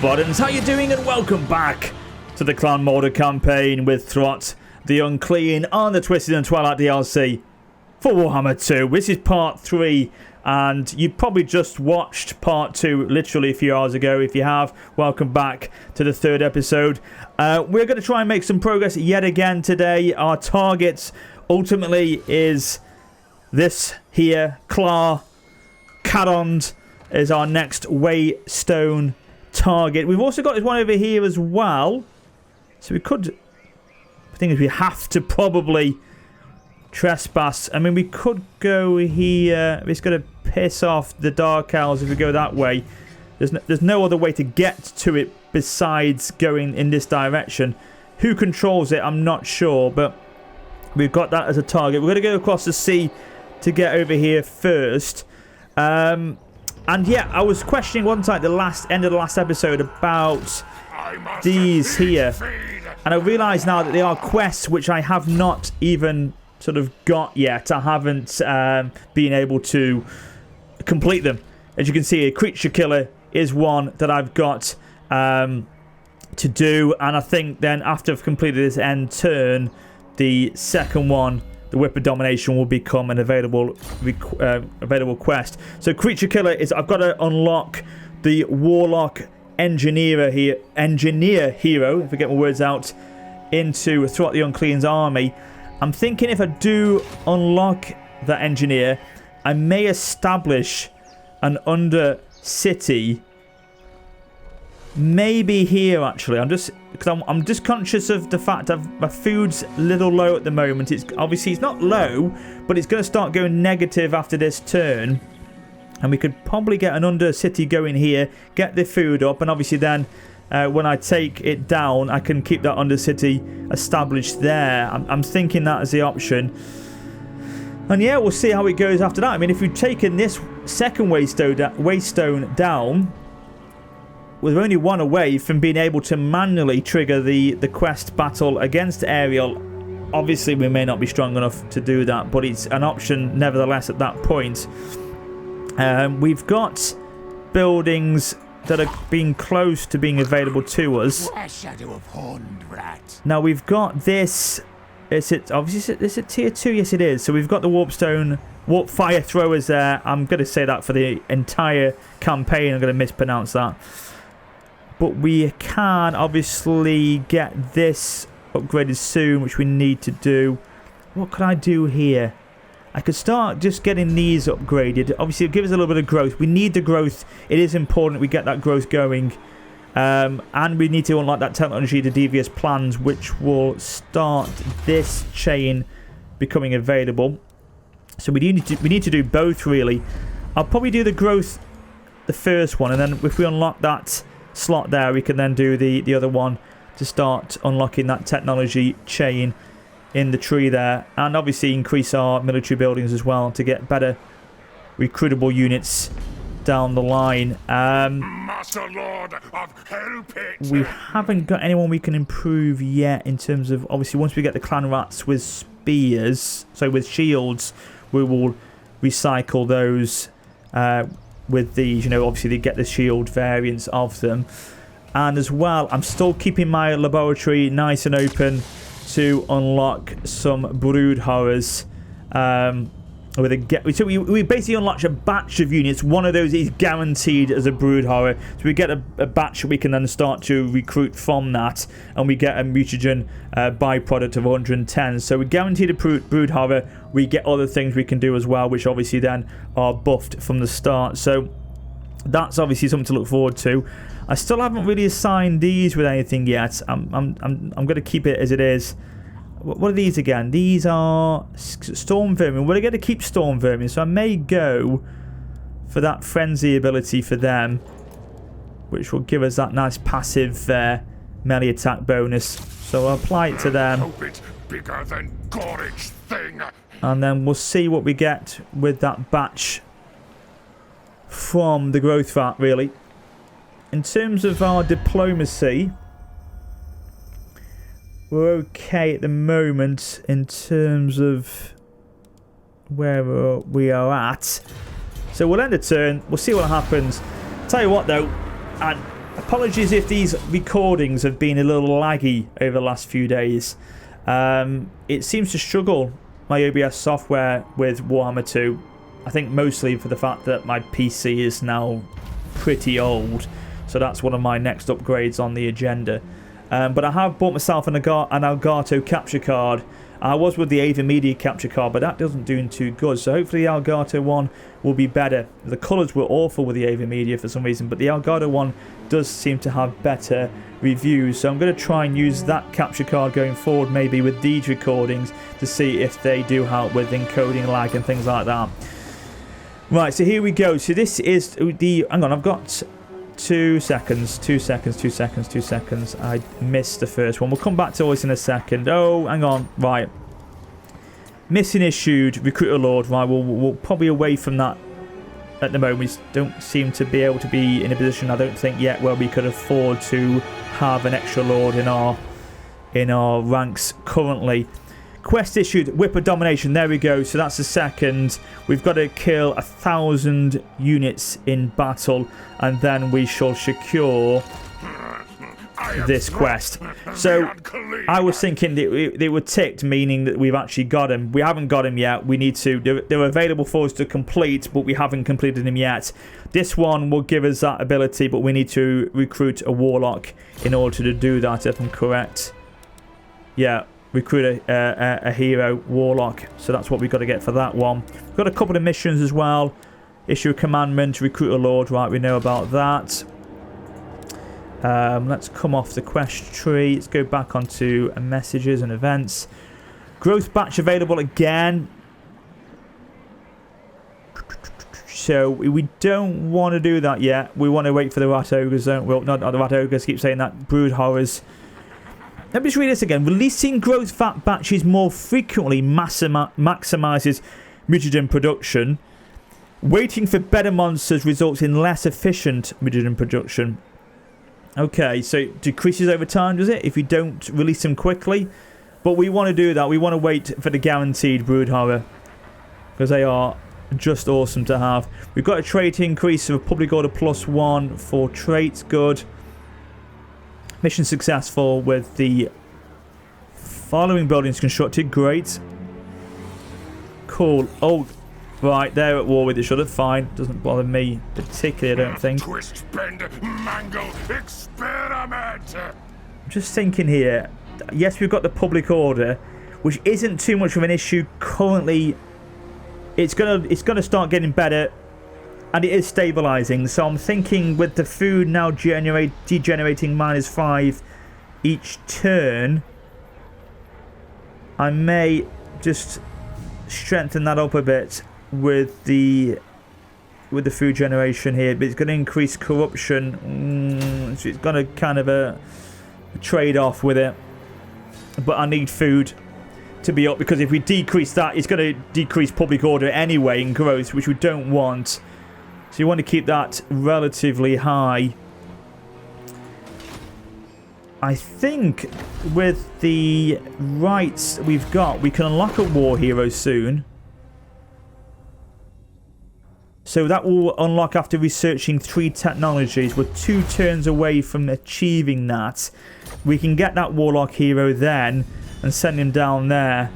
Spartans, how you doing, and welcome back to the Clan Moulder campaign with Throt the Unclean on the Twisted The Twilight DLC for Warhammer 2. This is part 3, and you probably just watched part 2 literally a few hours ago. If you have, welcome back to the 3rd episode. We're going to try and make some progress yet again today. Our target ultimately is this here, Carond is our next Waystone target. We've also got this one over here as well, so we could, the thing is, we have to probably trespass. I mean, we could go here. It's going to piss off the Dark Elves if we go that way. There's no other way to get to it besides going in this direction. Who controls it, I'm not sure, but we've got that as a target. We're going to go across the sea to get over here first. And yeah, I was questioning one time at the end of the last episode about these here, and I realise now that they are quests which I have not even sort of got yet. I haven't been able to complete them. As you can see, a creature killer is one that I've got to do, and I think then after I've completed this end turn, the second one, the Whip of Domination, will become an available quest. So creature killer is, I've got to unlock the Warlock engineer hero, if I get my words out, into Throt the Unclean's army. I'm thinking if I do unlock that engineer, I may establish an under city. Maybe here, actually. I'm just conscious of the fact that my food's a little low at the moment. It's obviously, it's not low, but it's going to start going negative after this turn. And we could probably get an under city going here, get the food up, and obviously then when I take it down, I can keep that under city established there. I'm thinking that as the option. And yeah, we'll see how it goes after that. I mean, if we've taken this second Waystone down, we're only one away from being able to manually trigger the quest battle against Ariel. Obviously, we may not be strong enough to do that, but it's an option nevertheless at that point. We've got buildings that are being close to being available to us. Now, we've got this. Is it tier 2? Yes, it is. So we've got the warp fire throwers there. I'm going to say that for the entire campaign. I'm going to mispronounce that. But we can obviously get this upgraded soon, which we need to do. What could I do here? I could start just getting these upgraded. Obviously, it'll give us a little bit of growth. We need the growth. It is important we get that growth going. And we need to unlock that technology, the devious plans, which will start this chain becoming available. So we need to do both, really. I'll probably do the growth, the first one, and then if we unlock that slot there, we can then do the other one to start unlocking that technology chain in the tree there, and obviously increase our military buildings as well to get better recruitable units down the line. Master Lord of Hellpit. We haven't got anyone we can improve yet in terms of, obviously once we get the clan rats with spears, so with shields, we will recycle those with these, you know, obviously they get the shield variants of them. And as well, I'm still keeping my laboratory nice and open to unlock some brood horrors. So we basically unlock a batch of units. One of those is guaranteed as a brood horror. So we get a batch we can then start to recruit from that, and we get a mutagen byproduct of 110. So we guaranteed a brood horror. We get other things we can do as well, which obviously then are buffed from the start. So that's obviously something to look forward to. I still haven't really assigned these with anything yet. I'm going to keep it as it is. What are these again? These are storm vermin. We're going to keep storm vermin, so I may go for that frenzy ability for them, which will give us that nice passive melee attack bonus. So I'll apply it to them, Bigger than Gorage thing. And then we'll see what we get with that batch from the growth vat, really. In terms of our diplomacy, we're okay at the moment in terms of where we are at. So we'll end the turn. We'll see what happens. Tell you what, though, and Apologies if these recordings have been a little laggy over the last few days. It seems to struggle, my OBS software, with Warhammer 2. I think mostly for the fact that my PC is now pretty old. So that's one of my next upgrades on the agenda. But I have bought myself an Elgato capture card. I was with the Ava Media capture card, but that doesn't do too good. So hopefully the Elgato one will be better. The colours were awful with the Ava Media for some reason, but the Elgato one does seem to have better reviews. So I'm going to try and use that capture card going forward, maybe with these recordings, to see if they do help with encoding lag and things like that. Right, so here we go. So this is the... Hang on, I've got 2 seconds. I missed the first one. We'll come back to this in a second. Oh, hang on. Right. Missing issued. Recruiter Lord. Right, we'll probably away from that at the moment. We don't seem to be able to be in a position, I don't think, yet where we could afford to have an extra Lord in our ranks currently. Quest issued, Whip of Domination. There we go. So that's the second. We've got to kill 1,000 units in battle, and then we shall secure this quest. So I was thinking that they were ticked, meaning that we've actually got them. We haven't got them yet. We need to. They're available for us to complete, but we haven't completed them yet. This one will give us that ability, but we need to recruit a Warlock in order to do that, if I'm correct. Yeah. Recruit a hero Warlock, so that's what we've got to get for that one. We've got a couple of missions as well. Issue a commandment, recruit a lord. Right, we know about that. Let's come off the quest tree. Let's go back onto messages and events. Growth batch available again. So we don't want to do that yet. We want to wait for the rat ogres, don't we? Not the rat ogres. Keep saying that. Brood horrors. Let me just read this again. Releasing growth fat batches more frequently maximizes mutagen production. Waiting for better monsters results in less efficient mutagen production. Okay, so it decreases over time, does it? If you don't release them quickly. But we want to do that. We want to wait for the guaranteed brood horror, because they are just awesome to have. We've got a trait increase of a public order +1 for traits. Good. Mission successful with the following buildings constructed. Great. Cool. Oh, right. They're at war with each other. Fine. Doesn't bother me particularly, I don't think. Twist, bend, mangle, experiment. I'm just thinking here. Yes, we've got the public order, which isn't too much of an issue currently. It's gonna start getting better. And it is stabilising, so I'm thinking with the food now degenerating -5 each turn, I may just strengthen that up a bit with the food generation here. But it's going to increase corruption, so it's got a kind of a trade-off with it. But I need food to be up, because if we decrease that, it's going to decrease public order anyway in growth, which we don't want. So you want to keep that relatively high. I think with the rights we've got, we can unlock a war hero soon. So that will unlock after researching 3 technologies. We're 2 turns away from achieving that. We can get that warlock hero then and send him down there.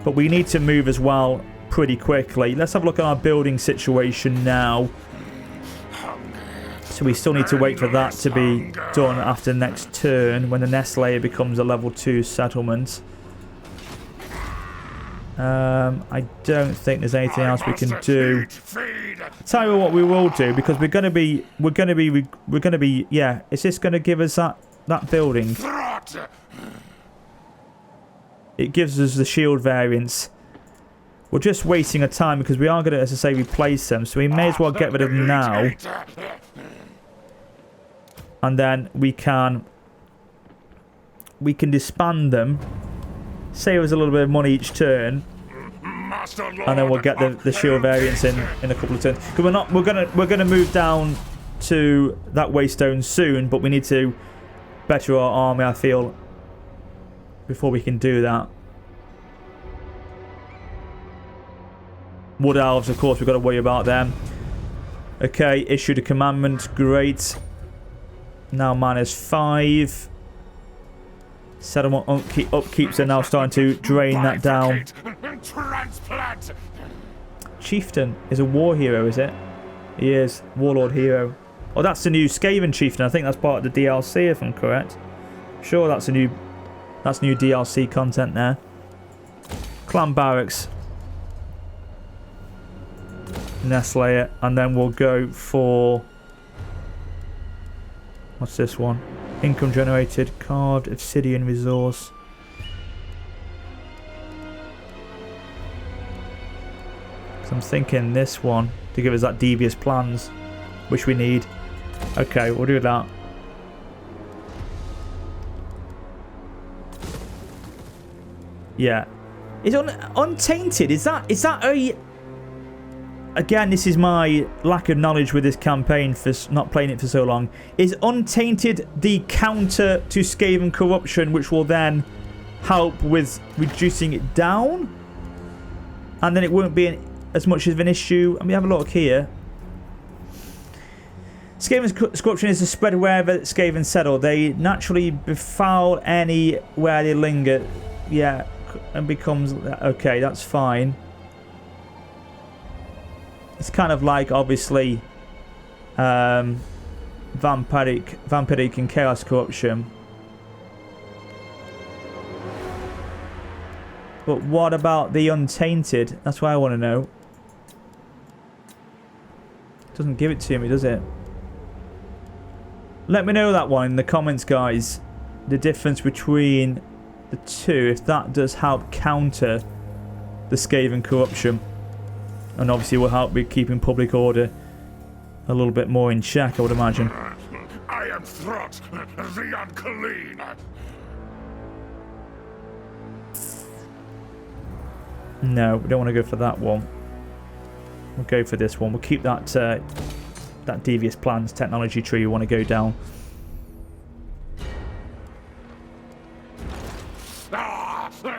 But we need to move as well pretty quickly. Let's have a look at our building situation now. So we still need to wait for that to be done after next turn, when the nest layer becomes a level 2 settlement. I don't think there's anything else we can do. I'll tell you what we will do, because we're gonna be yeah, is this gonna give us that building? It gives us the shield variants. We're just wasting our time, because we are going to, as I say, replace them. So we may as well get rid of them now. And then we can disband them. Save us a little bit of money each turn. And then we'll get the shield variants in a couple of turns. Because we're gonna move down to that WAYSTONE soon, but we need to better our army, I feel, before we can do that. Wood Elves, of course, we've got to worry about them. Okay, issued a commandment. Great. Now -5. Settlement upkeeps are now starting to drain that down. Transplant. Chieftain is a war hero, is it? He is. Warlord hero. Oh, that's the new Skaven Chieftain. I think that's part of the DLC, if I'm correct. Sure, that's new DLC content there. Clan Barracks. Nest layer. And then we'll go for... what's this one? Income generated. Carved obsidian resource. So I'm thinking this one to give us that devious plans, which we need. Okay, we'll do that. Yeah. Is Untainted, is that a... Again, this is my lack of knowledge with this campaign for not playing it for so long. Is Untainted the counter to Skaven Corruption, which will then help with reducing it down? And then it won't be as much of an issue. Let me have a look here. Skaven's corruption is to spread wherever Skaven settle. They naturally befoul anywhere they linger. Yeah, and becomes... okay, that's fine. It's kind of like, obviously, vampiric and chaos corruption. But what about the Untainted? That's what I want to know. It doesn't give it to me, does it? Let me know that one in the comments, guys. The difference between the two, if that does help counter the Skaven corruption. And obviously will help with keeping public order a little bit more in check, I would imagine. I am Throt the Unclean. No, we don't want to go for that one. We'll go for this one. We'll keep that that devious plans technology tree we want to go down.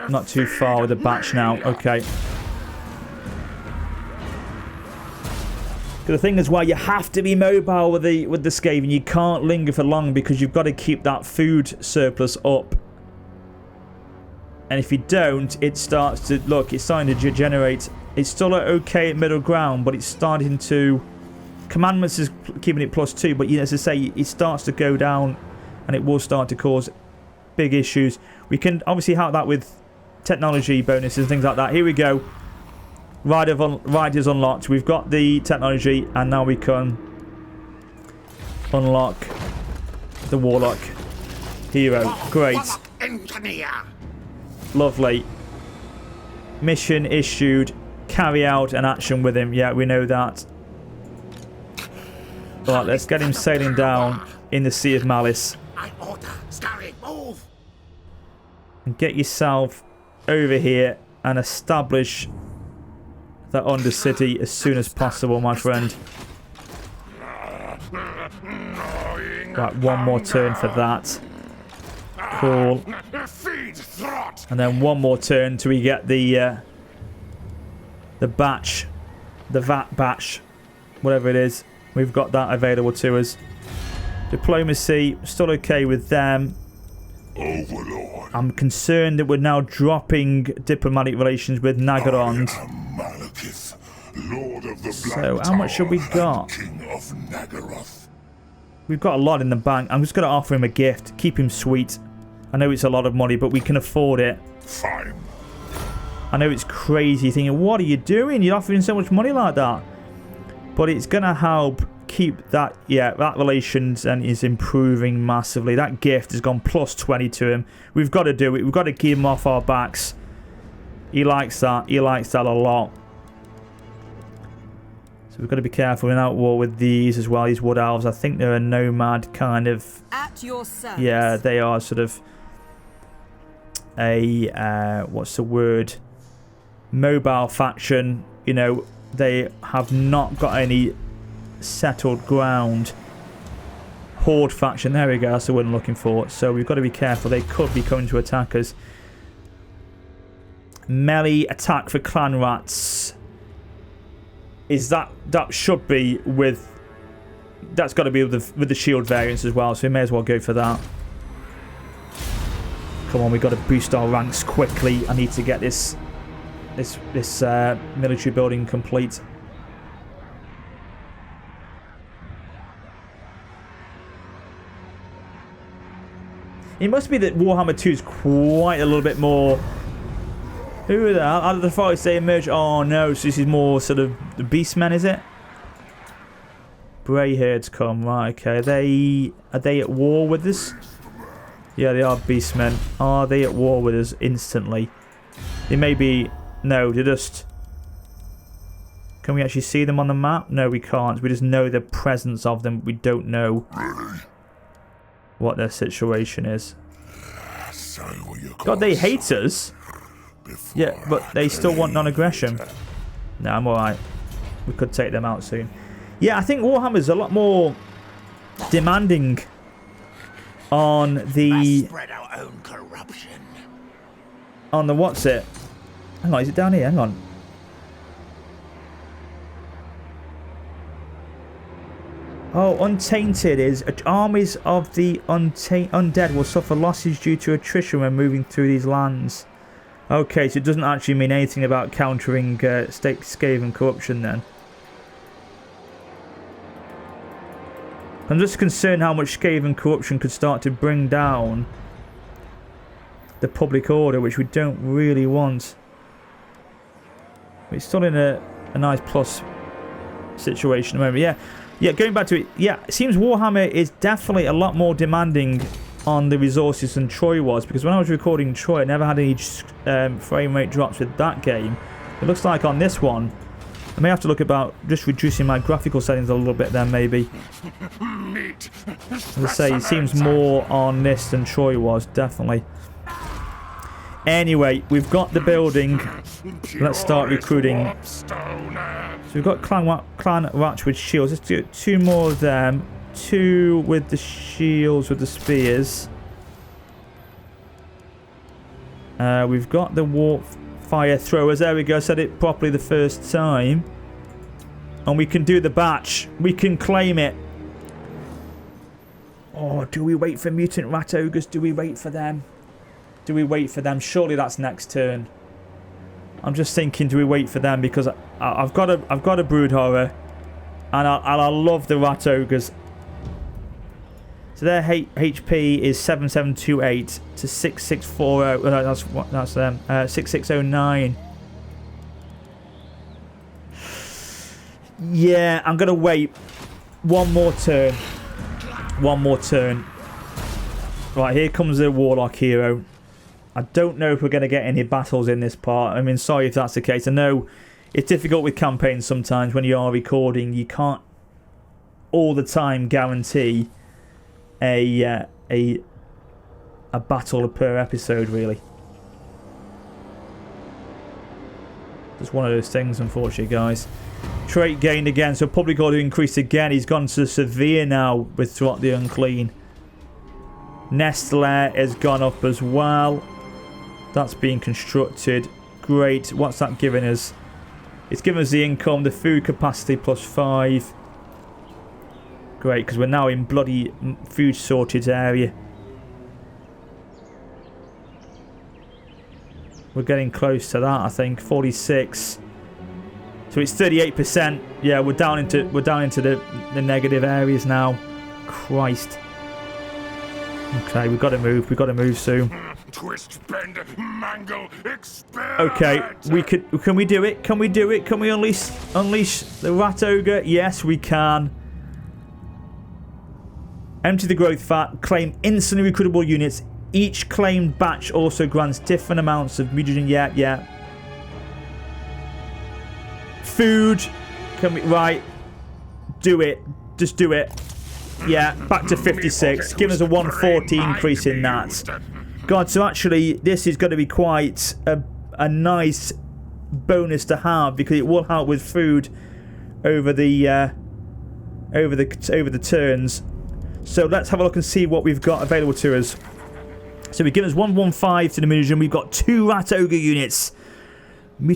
Not too far with the batch now. Okay. The thing is, why you have to be mobile with the Skaven. You can't linger for long because you've got to keep that food surplus up. And if you don't, it starts to... look, it's starting to generate... it's still okay at middle ground, but it's starting to... Commandments is keeping it +2, but as I say, it starts to go down and it will start to cause big issues. We can obviously help that with technology bonuses and things like that. Here we go. Riders unlocked. We've got the technology, and now we can unlock the Warlock hero. Great. Lovely. Mission issued. Carry out an action with him. Yeah, we know that. Right, let's get him sailing down in the Sea of Malice. And get yourself over here and establish that Undercity as soon as possible, my friend. Right, one more turn for that. Cool. And then one more turn till we get the batch, the VAT batch, whatever it is. We've got that available to us. Diplomacy, still okay with them. Overlord. I'm concerned that we're now dropping diplomatic relations with Nagorond. Lord of the So, how much have we got? King of Nagaroth. We've got a lot in the bank. I'm just going to offer him a gift. Keep him sweet. I know it's a lot of money, but we can afford it. Fine. I know it's crazy thinking, what are you doing? You're offering so much money like that. But it's going to help keep that, yeah, that relations and is improving massively. That gift has gone +20 to him. We've got to do it. We've got to keep him off our backs. He likes that. He likes that a lot. So we've got to be careful in out war with these as well. These Wood Elves, I think they're a nomad kind of... At your service. Yeah, they are sort of a, what's the word? Mobile faction. You know, they have not got any settled ground. Horde faction, there we go, that's the word I'm looking for. So we've got to be careful. They could be coming to attack us. Melee attack for clan rats. Is that should be with that's got to be with the shield variants as well, so we may as well go for that. Come on, we've got to boost our ranks quickly. I need to get this military building complete. It must be that Warhammer 2 is quite a little bit more... Who are they? Out of the forest they emerge. Oh no, so this is more sort of the beastmen, is it? Greyhairs come, right, okay. Are they at war with us? Yeah, they are beastmen. Are they at war with us instantly? They may be... No, they're just... Can we actually see them on the map? No, we can't. We just know the presence of them. We don't know what their situation is. God, they hate us. Yeah, but they still want non-aggression. No, I'm alright. We could take them out soon. Yeah, I think Warhammer's a lot more demanding on the... On the what's it? Hang on, is it down here? Hang on. Oh, Untainted is... Armies of the undead will suffer losses due to attrition when moving through these lands. Okay, so it doesn't actually mean anything about countering scathe and corruption then. I'm just concerned how much scathe and corruption could start to bring down the public order, which we don't really want. It's still in a nice plus situation at the moment. Yeah, going back to it, yeah, it seems Warhammer is definitely a lot more demanding on the resources than Troy was, because when I was recording Troy, I never had any frame rate drops with that game. It looks like on this one, I may have to look about just reducing my graphical settings a little bit then, maybe. As I say, it seems more on this than Troy was, definitely. Anyway, we've got the building. Let's start recruiting. So we've got Clan Ratch with shields. Let's do 2 more of them. 2 with the shields, with the spears. We've got the warp fire throwers. There we go. Said it properly the first time. And we can do the batch. We can claim it. Oh, do we wait for mutant rat ogres? Do we wait for them? Do we wait for them? Surely that's next turn. I'm just thinking, do we wait for them? Because I've got a brood horror, and I love the rat ogres. So their HP is 7728 to 6640. That's 6609. Yeah, I'm gonna wait one more turn. One more turn. Right, here comes the Warlock hero. I don't know if we're going to get any battles in this part. I mean, sorry if that's the case. I know it's difficult with campaigns sometimes when you are recording. You can't all the time guarantee a battle per episode, really. Just one of those things, unfortunately, guys. Trait gained again, so public order increased again. He's gone to severe now with Throt the Unclean. Nest lair has gone up as well. That's being constructed. Great. What's that giving us? It's giving us the income, the food capacity +5. Great, because we're now in bloody food shortage area. We're getting close to that, I think. 46. So it's 38%. Yeah, we're down into the negative areas now. Christ. Okay, we've got to move. We've got to move soon. Twist, bend, mangle, experiment. Okay, can we do it? Can we do it? Can we unleash the rat ogre? Yes, we can. Empty the growth vat. Claim instantly recruitable units. Each claimed batch also grants different amounts of mutagen. Yeah. Food. Can we? Right. Do it. Just do it. Yeah, back to 56. Give us a 140 increase in that. God, so actually, this is going to be quite a nice bonus to have, because it will help with food over the turns. So let's have a look and see what we've got available to us. So we give us 115 to the mutagen. We've got 2 rat ogre units. We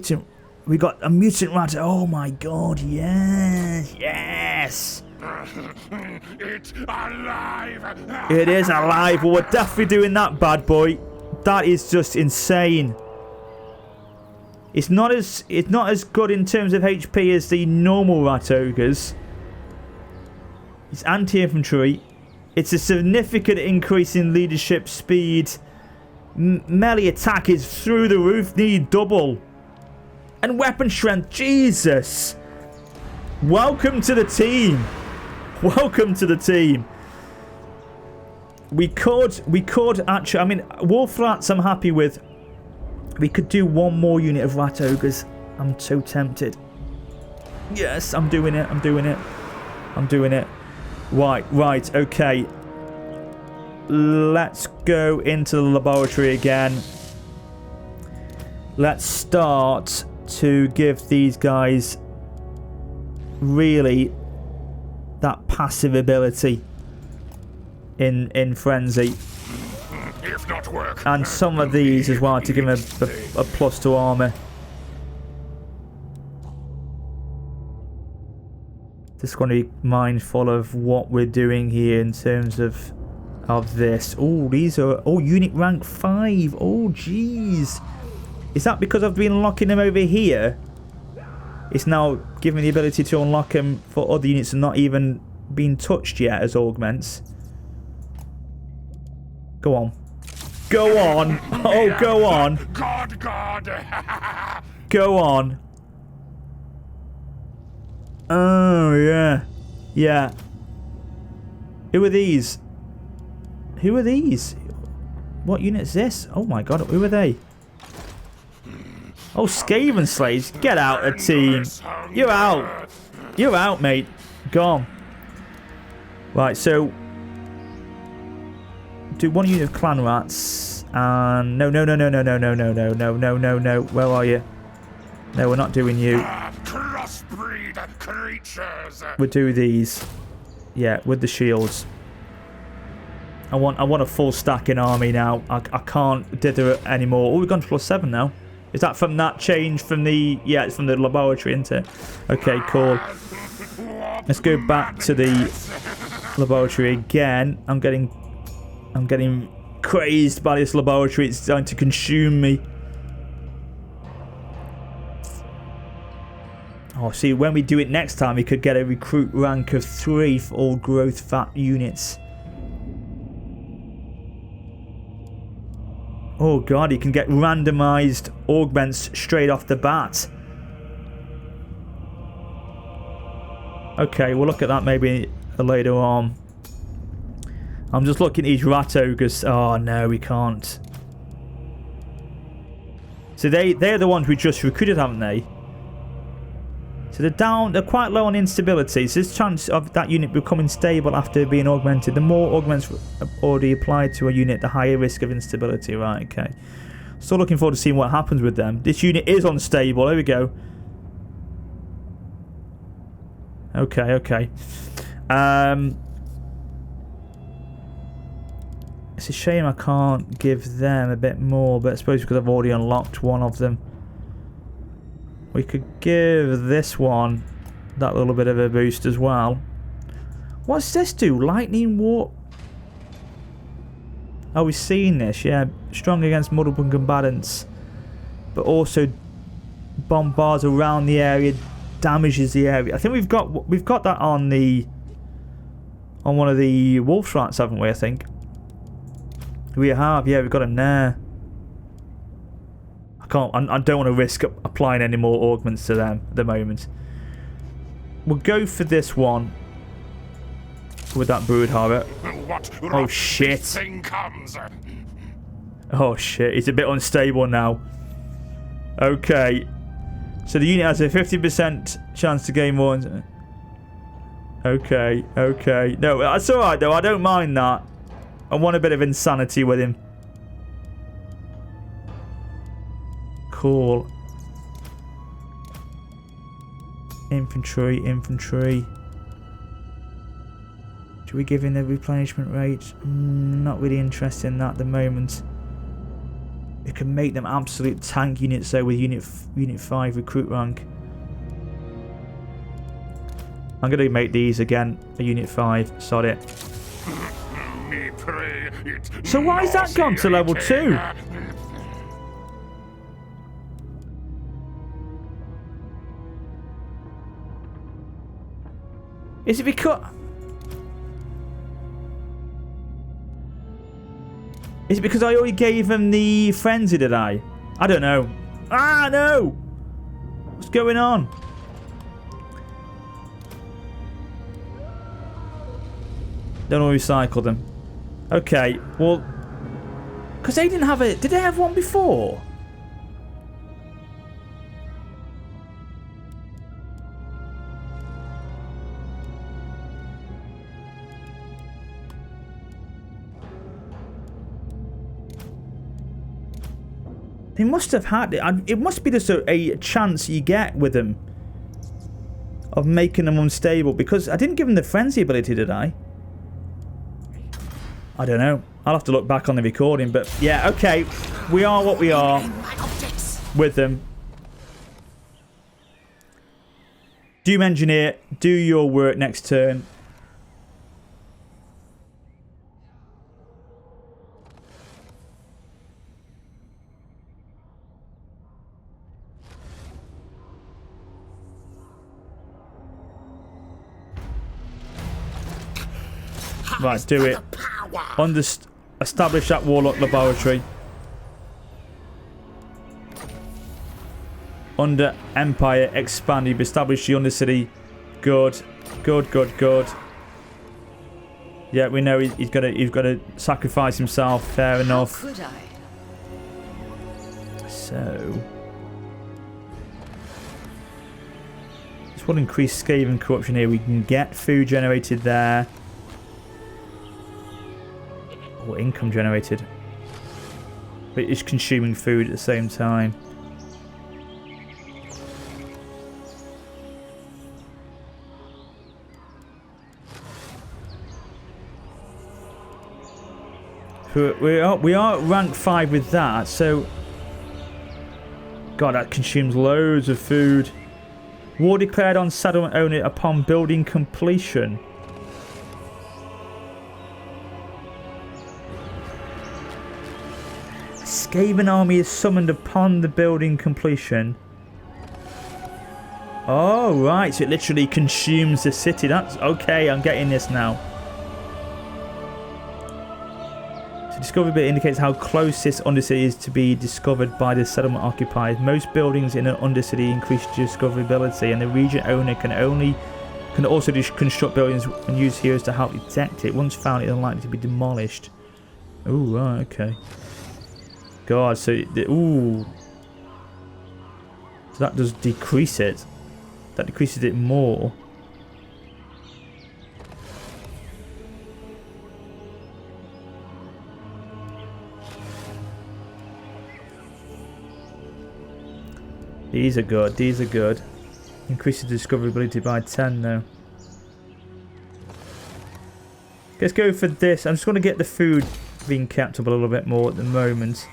got a mutant rat. Oh my God! Yes. It's alive! It is alive. Well, we're definitely doing that, bad boy. That is just insane. It's not as good in terms of HP as the normal rat ogres. It's anti-infantry. It's a significant increase in leadership speed. Melee attack is through the roof, nearly double. And weapon strength, Jesus. Welcome to the team. Welcome to the team. We could actually, I mean, wolf rats I'm happy with. We could do one more unit of rat ogres. I'm so tempted. Yes, I'm doing it. I'm doing it. I'm doing it. Right, okay. Let's go into the laboratory again. Let's start to give these guys really that passive ability in frenzy. If not work, and some of these as well to give them a plus to armor. Just want to be mindful of what we're doing here in terms of this. Oh, these are unit rank 5. Oh, jeez. Is that because I've been unlocking them over here? It's now giving me the ability to unlock them for other units and not even been touched yet as augments. Go on. Go on. Oh, go on. God. Go on. Oh, yeah. Yeah. Who are these? Who are these? What unit is this? Oh my god, who are they? Oh, Skaven Slaves. Get out of team. You're out. You're out, mate. Gone. Right, so do one unit of clan rats and no. Where are you? No, we're not doing you. Crossbreed creatures. We'll do these. Yeah, with the shields. I want a full stacking army now. I can't dither it anymore. Oh, we've gone to +7 now. Is that from that change from the... Yeah, it's from the laboratory, isn't it? Okay, cool. Let's go back to the laboratory again. I'm getting crazed by this laboratory. It's starting to consume me. Oh, see, when we do it next time, we could get a recruit rank of 3 for all growth fat units. Oh god, you can get randomized augments straight off the bat. Okay, we'll look at that maybe later on. I'm just looking at these rat ogres. Oh no, we can't. So they're the ones we just recruited, haven't they? So they're quite low on instability. So there's a chance of that unit becoming stable after being augmented. The more augments already applied to a unit, the higher risk of instability. Right, okay. Still looking forward to seeing what happens with them. This unit is unstable. There we go. Okay. It's a shame I can't give them a bit more, but I suppose because I've already unlocked one of them. We could give this one that little bit of a boost as well. What's this do? Lightning warp? Oh, we've seen this, yeah. Strong against multiple combatants, but also bombards around the area, damages the area. I think we've got that on one of the wolf rats, haven't we? I think we have. Yeah, we've got him there. I don't want to risk applying any more augments to them at the moment. We'll go for this one with that broodhorror. Oh shit! Oh shit! It's a bit unstable now. Okay, so the unit has a 50% chance to gain more. Okay. No, that's all right though. I don't mind that. I want a bit of insanity with him. Cool. Infantry. Should we give him the replenishment rate? Not really interested in that at the moment. We can make them absolute tank units though with unit 5 recruit rank. I'm going to make these again a Unit 5. Sod it. So why has that gone to level 2? Is it because... Is it because I already gave him the frenzy, did I? I don't know. Ah, no! What's going on? Don't know who recycled them. Okay, well... Because they didn't have a... Did they have one before? They must have had it. It must be just a chance you get with them of making them unstable, because I didn't give them the frenzy ability, did I? I don't know. I'll have to look back on the recording, but yeah, okay. We are what we are with them. Doom Engineer, do your work next turn. Right, do it. Establish that Warlock laboratory. Under Empire, expand. You've established the Undercity. Good. Good, good, good. Yeah, we know he's got to sacrifice himself. Fair enough. How could I? So... this will increase Skaven corruption here. We can get food generated there. Or income generated. But it's consuming food at the same time. We are at rank 5 with that, so... God, that consumes loads of food. War declared on settlement owner upon building completion. Skaven army is summoned upon the building completion. Oh, right. So it literally consumes the city. That's okay. I'm getting this now. So discoverability indicates how close this undercity is to be discovered by the settlement occupiers. Most buildings in an undercity increase discoverability, and the region owner can also construct buildings and use heroes to help detect it. Once found, it is unlikely to be demolished. Oh, right. Okay. God, so ooh, so that does decrease it. That decreases it more. These are good. These are good. Increases discoverability by 10 though. Let's go for this. I'm just going to get the food being kept up a little bit more at the moment.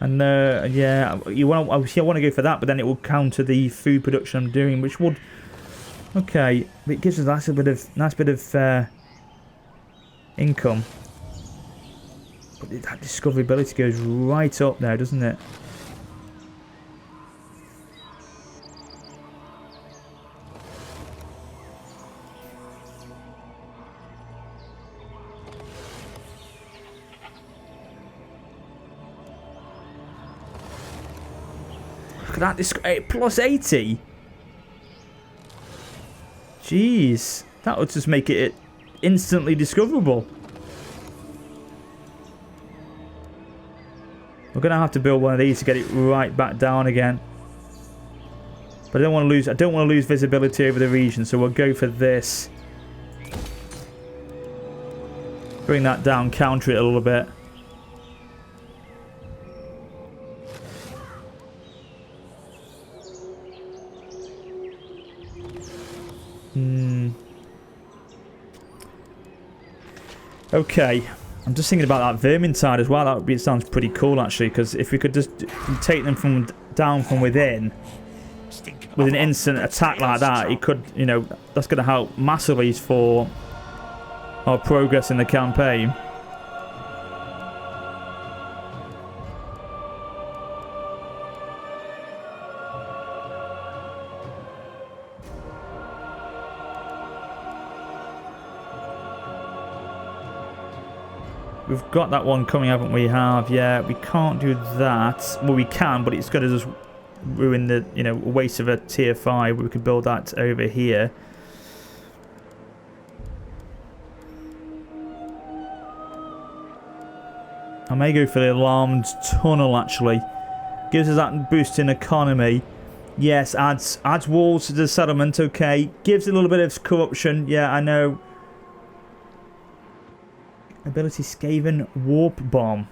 And yeah, I want to go for that, but then it will counter the food production I'm doing, which would... Okay, it gives us a nice bit of income. But that discoverability goes right up there, doesn't it? Look at that, plus 80. Jeez, that would just make it instantly discoverable. We're gonna have to build one of these to get it right back down again. But I don't want to lose visibility over the region, so we'll go for this. Bring that down, counter it a little bit. Okay, I'm just thinking about that Vermintide as well. It sounds pretty cool actually, because if we could just take them down from within, with an instant attack like that, it could, you know, that's going to help massively for our progress in the campaign. We've got that one coming, haven't we? Yeah, we can't do that. Well, we can, but it's going to just ruin the, you know, waste of a tier 5. We could build that over here. I may go for the alarmed tunnel, actually. Gives us that boost in economy. Yes, adds walls to the settlement, okay. Gives a little bit of corruption. Yeah, I know. Ability Skaven Warp Bomb.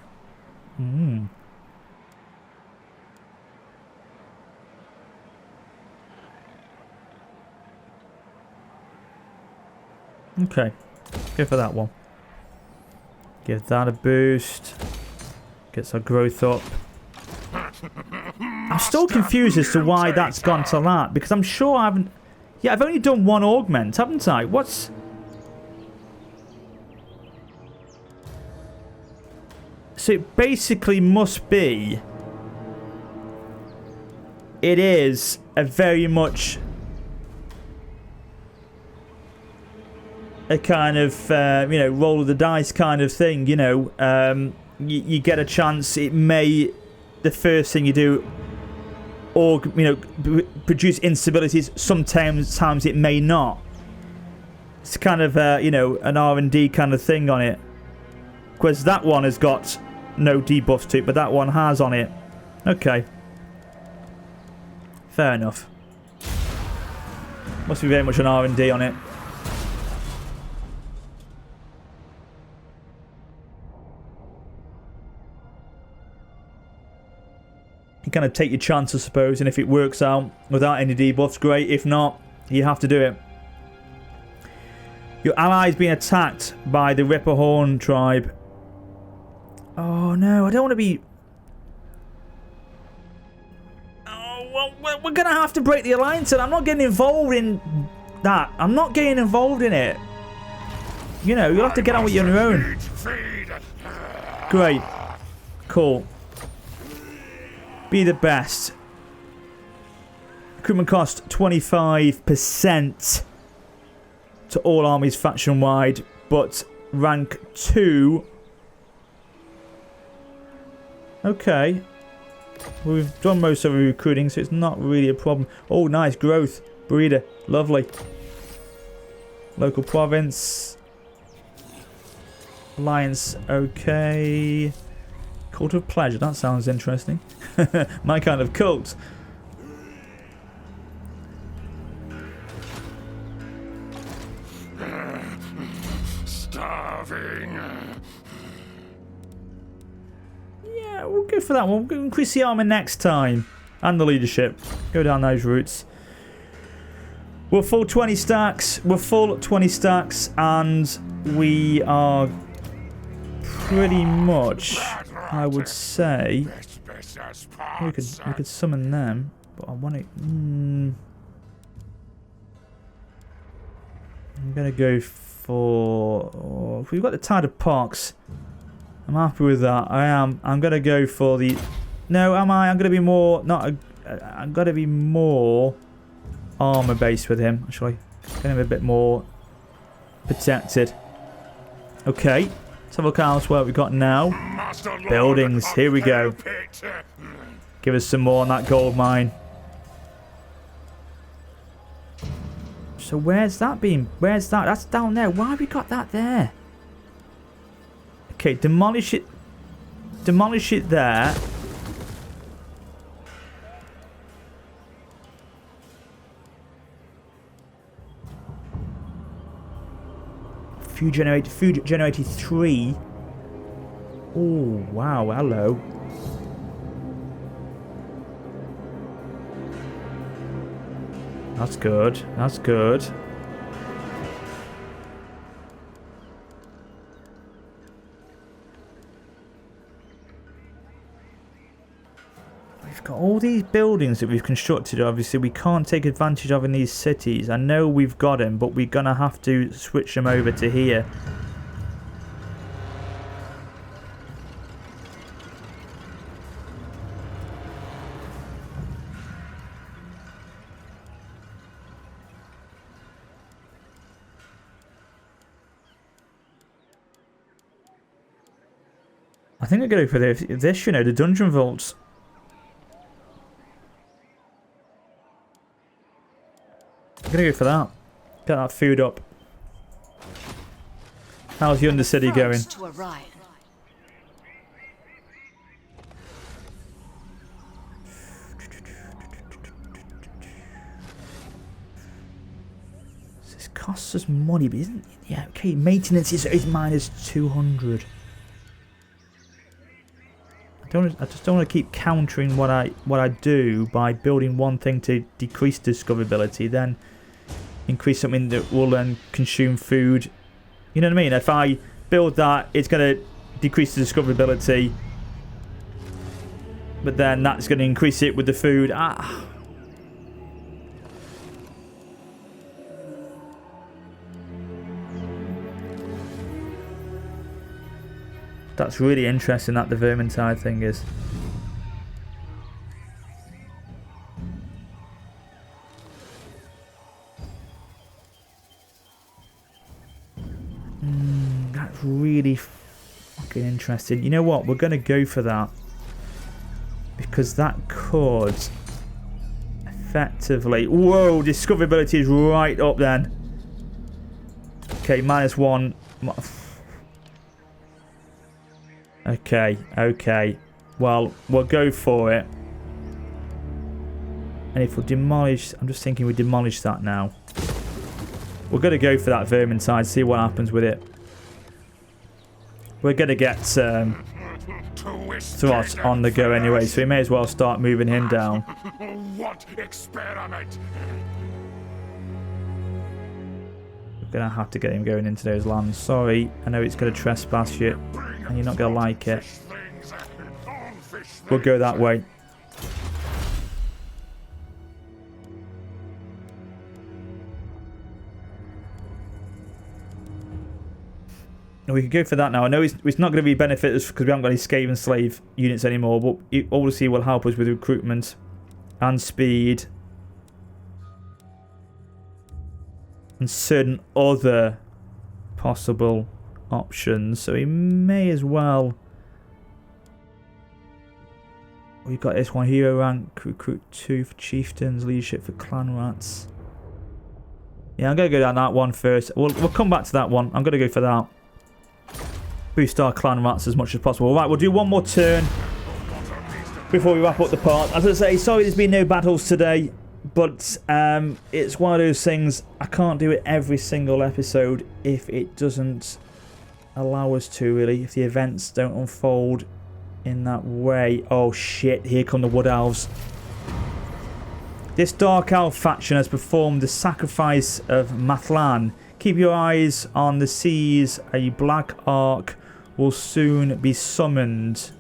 Okay, go for that one. Give that a boost. Gets our growth up. I'm still confused as to why that's gone to that, because I'm sure I haven't... Yeah, I've only done one augment, haven't I? What's... So it basically must be... It is a very much... a kind of, you know, roll of the dice kind of thing, you know. You get a chance, it may... The first thing you do... or, you know, produce instabilities. Sometimes it may not. It's kind of, you know, an R&D kind of thing on it. Because that one has got no debuffs to it, but that one has on it. Okay. Fair enough. Must be very much an R&D on it. You kind of take your chance, I suppose, and if it works out without any debuffs, great. If not, you have to do it. Your ally is being attacked by the Ripperhorn tribe. Oh no, I don't want to be... Oh, well, we're going to have to break the alliance, and I'm not getting involved in that. I'm not getting involved in it. You know, you'll have to get on with your own. Great. Cool. Be the best. Recruitment cost 25% to all armies faction-wide, but rank 2. Okay. We've done most of the recruiting, so it's not really a problem. Oh, nice. Growth. Breeder. Lovely. Local province. Alliance. Okay. Cult of Pleasure. That sounds interesting. My kind of cult. Starving. Yeah, we'll go for that one. We'll increase the armor next time. And the leadership. Go down those routes. We're full 20 stacks. We're full 20 stacks. And we are pretty much, I would say... We could summon them, but I want to... I'm going to go for... Oh, if we've got the Tide of Pox, I'm happy with that. I am. I'm going to go for the... No, am I? I'm going to be more... I'm going to be more armor-based with him, actually. Get him a bit more protected. Okay. Let's have a look at what we've got now. Buildings. Here we go. Give us some more on that gold mine. So where's that been? Where's that? That's down there. Why have we got that there? Okay, demolish it. Demolish it there. Food generated 3. Oh, wow. Hello. That's good. That's good. we've got all these buildings that we've constructed. Obviously, we can't take advantage of in these cities. I know we've got them, but we're going to have to switch them over to here. I think I'm going to go for this, you know, the dungeon vaults. I'm going to go for that. Get that food up. How's the Undercity going? This costs us money, but isn't it? Yeah, okay, maintenance is minus 200. I just don't want to keep countering what I do by building one thing to decrease discoverability, then increase something that will then consume food. You know what I mean? If I build that, it's going to decrease the discoverability, but then that's going to increase it with the food. That's really interesting that the Vermintide thing is. That's really fucking interesting. You know what? We're going to go for that. Because that could effectively... Whoa, discoverability is right up then. Okay, -1. Okay. Well, we'll go for it. And if we demolish... I'm just thinking we demolish that now. We're going to go for that Vermintide, see what happens with it. We're going to get Throt on the go anyway, so we may as well start moving him down. What experiment? We're going to have to get him going into those lands. Sorry, I know it's going to trespass you, and you're not going to like it. We'll go that way. We could go for that now. I know it's not going to be benefit us because we haven't got any Skaven slave units anymore, but it obviously will help us with recruitment and speed and certain other possible options. So we may as well... We've got this one, hero rank, recruit 2 for chieftains, leadership for clan rats. Yeah, I'm going to go down that one first. We'll come back to that one. I'm going to go for that. Boost our clan rats as much as possible. Right, we'll do one more turn before we wrap up the part. As I say, sorry there's been no battles today, but it's one of those things, I can't do it every single episode if it doesn't allow us to, really, if the events don't unfold in that way. Oh shit, here come the Wood Elves. This Dark Elf faction has performed the sacrifice of Mathlan. Keep your eyes on the seas. A black ark will soon be summoned.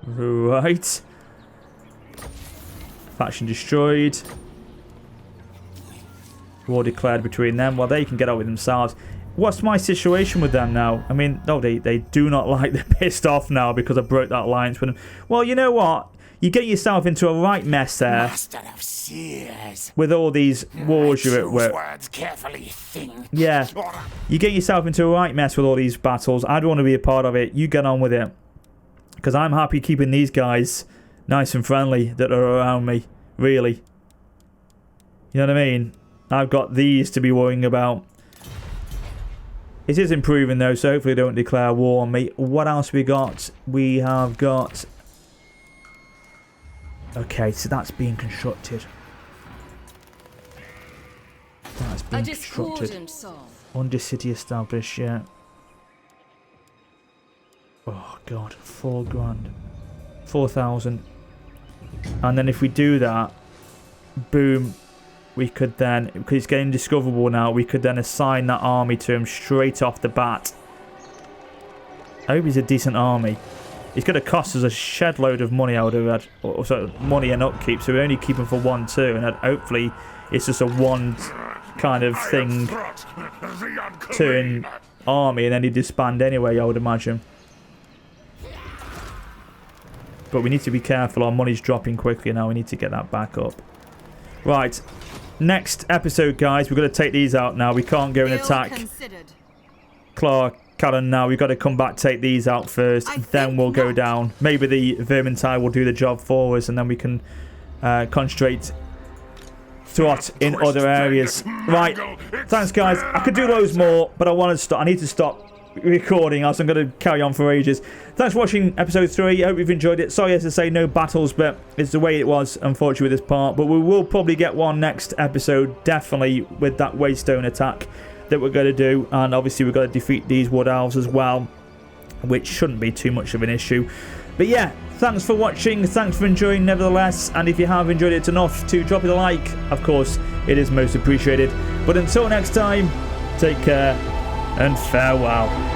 Right. Faction destroyed. War declared between them. Well, they can get out with themselves. What's my situation with them now? I mean, no, they do not like... They're pissed off now because I broke that alliance with them. Well, you know what? You get yourself into a right mess there. Master of Seers. With all these wars you're at work. Words carefully think. Yeah. You get yourself into a right mess with all these battles. I don't want to be a part of it. You get on with it. Because I'm happy keeping these guys nice and friendly that are around me. Really. You know what I mean? I've got these to be worrying about. It is improving though, so hopefully they don't declare war on me. What else we got? We have got... Okay, so that's being constructed. That's being constructed. Undercity established, yeah. Oh god, 4 grand. 4,000. And then if we do that, boom, we could then, because it's getting discoverable now, we could then assign that army to him straight off the bat. I hope he's a decent army. it's going to cost us a shed load of money, I would have had, or sort of money and upkeep, so we only keep them for 1 turn, and hopefully it's just a one kind of thing turn army, and then he disband anyway, I would imagine. But we need to be careful, our money's dropping quickly now, we need to get that back up. Right, next episode, guys, we're going to take these out now, we can't go and attack Callan now, we've got to come back, take these out first, then we'll go down. Maybe the Vermintide will do the job for us, and then we can concentrate Throt in other areas. Right, thanks guys, I could do loads more, but I need to stop recording, else I'm going to carry on for ages. Thanks for watching episode 3, I hope you've enjoyed it. Sorry as to say no battles, but it's the way it was, unfortunately, with this part. But we will probably get one next episode, definitely, with that Waystone attack that we're going to do. And obviously we've got to defeat these Wood Elves as well, which shouldn't be too much of an issue. But yeah, thanks for watching, thanks for enjoying nevertheless, and if you have enjoyed it enough to drop it a like, of course, it is most appreciated. But until next time, take care and farewell.